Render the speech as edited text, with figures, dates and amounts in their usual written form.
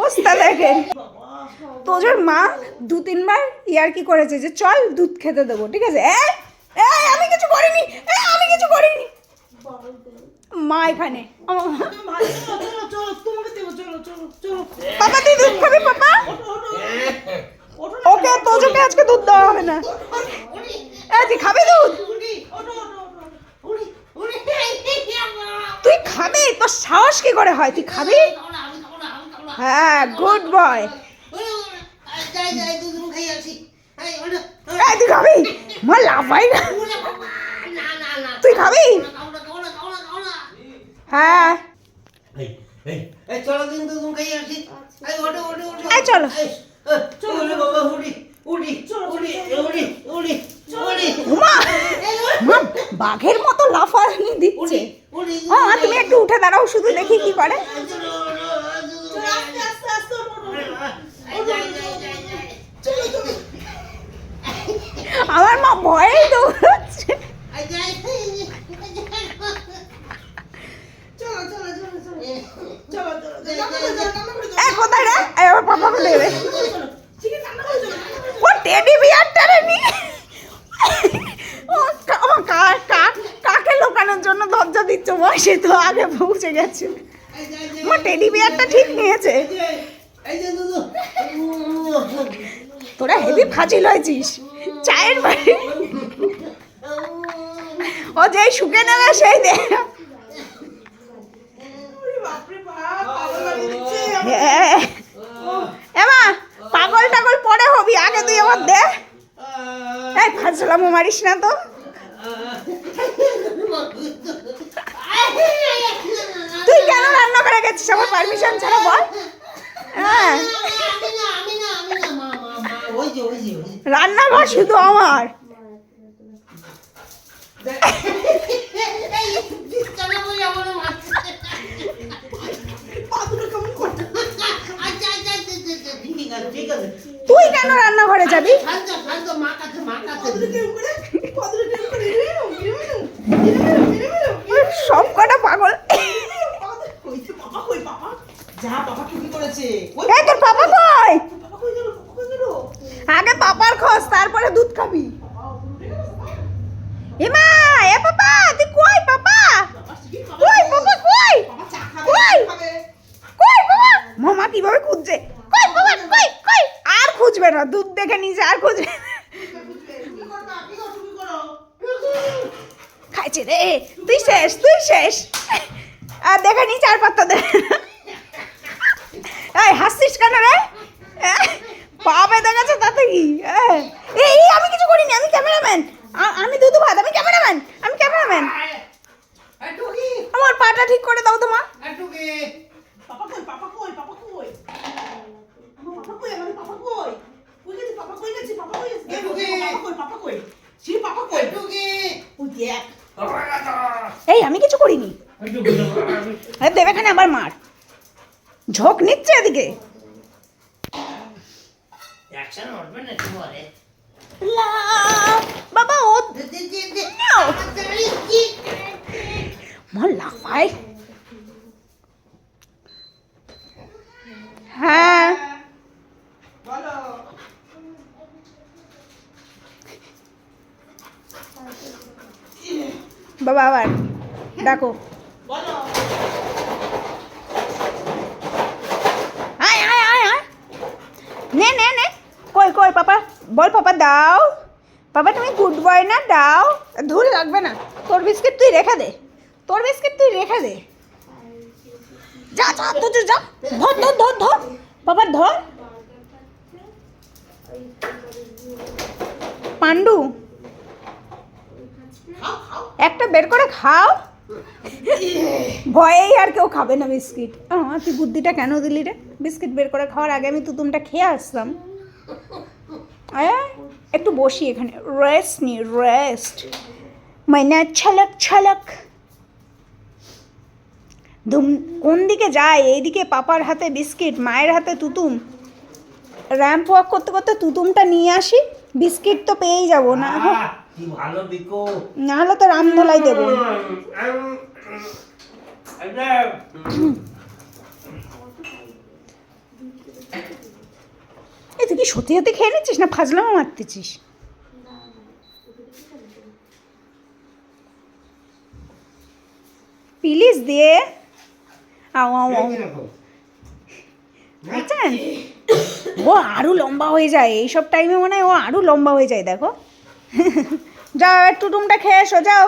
অবস্থা দেখেন। তোজোর মা 2-3 বার ইয়ার্কি করেছে যে চল দুধ খেতে দেবো, ঠিক আছে? আমি কিছু করিনি, আমি কিছু করিনি। মা এখানে পাপা তুই দুধ খাবি? পাপা ওকে তোজোকে আজকে দুধ দেওয়া হবে না। তুই খাবি দুধ? তুই খাবি? তোর সাহস কি করে হয়? তুই খাবি? হ্যাঁ, গুড বয়। তুই খাবি? মা লাফাই না। তুই খাবি? হ্যাঁ চলো দিন দুধ খাই আসি। চলো। বাঘের মতো লাফানি দিচ্ছে। তুমি একটু উঠে দাঁড়াও, শুধু দেখি কি করে। আমার মা ভয়ে দৌড়াচ্ছে। কোথায় রে? আমার পাপা বলে দেবে। ও টেডি বিয়ারটারে নিয়ে কাকে লোকানোর জন্য দরজা দিচ্ছ? সে তো আগে পৌঁছে গেছে। আমার টেডি বিয়ারটা ঠিক নিয়েছে। তোরা হেভি ফাজিল হয়েছিস চায়ের বাড়ি। ও যেই শুকে নেবে সেই দে। এমা পাগল টাগল পরে হবি, আগে তুই আমার দে। এই ফাজলামো মারিস না তো। তুই কেন রান্না করে গেছিস আমার পারমিশন ছাড়া? বল। হ্যাঁ, রান্নাঘর শুধু আমার। তুই কেন রান্নাঘরে যাবি? সব কটা পাগল। তোর পাপা কই? আগে পাপার খোঁজ, তারপরে দুধ খাবি। এমা এ পাপা তুই কই? পাপা কই? পাপা কই? কই কই বাবা? মামা কিভাবে খুঁজছে? কই বাবা? কই কই? আর খুঁজবে না, দুধ দেখে নিয়েছে, আর খুঁজবে। খাইছে রে। তুই শেষ, তুই শেষ। আর দেখে নি চার পাত্তা দে। এই হাসছিস কেন রে? পাবে দেখেছে তাতে কি? এই আমি কিছু করিনি, আমি ক্যামেরাম্যান। আমি দুধু ভাত, আমি ক্যামেরাম্যান, আমি ক্যামেরাম্যান। আমার পাটা ঠিক করে দাও তো মা। এই আমি কিছু করিনি। দেবেখানে আবার মার ঝোঁক নিচ্ছে এদিকে। বাবা ও লাফায়। হ্যাঁ বাবা আবার ডাকো। আয় আয় আয় আয় নে নে নে। কই কই পাপা? বল পাপা দাও। পাপা তুমি গুড বয় না? দাও। ধুল লাগবে না। তোর বিস্কিট তুই রেখে দে, তোর বিস্কিট তুই রেখে দে। যা যা তো যা। ধর ধর ধর ধর বাবা ধর। পান্ডু একটা বের করে খাও। ভয়েই আর কেউ খাবে না বিস্কিট। তুই বুদ্ধিটা কেন দিলি রে? বিস্কিট বের করে খাওয়ার আগে আমি তুতুমটা খেয়ে আসলাম। একটু বসি এখানে, রেস্ট নি, রেস্ট। মাইনা ছলক ছলক। কোন দিকে যায়? এইদিকে পাপার হাতে বিস্কিট, মায়ের হাতে তুতুম। র্যাম্প ওয়াক করতে করতে তুতুমটা নিয়ে আসি, বিস্কিট তো পেয়েই যাবো না। না হলে তো রামধলাই দেবো। কি সত্যি সত্যি খেয়ে নিচ্ছিস না ফাজলামো মারতেছিস? প্লিজ দিয়ে আও আও আও বুঝছেন? ও আরও লম্বা হয়ে যায় এইসব টাইমে, মনে হয় ও আরও লম্বা হয়ে যায়। দেখো যাও একটু টুমটা খেয়ে এসো, যাও।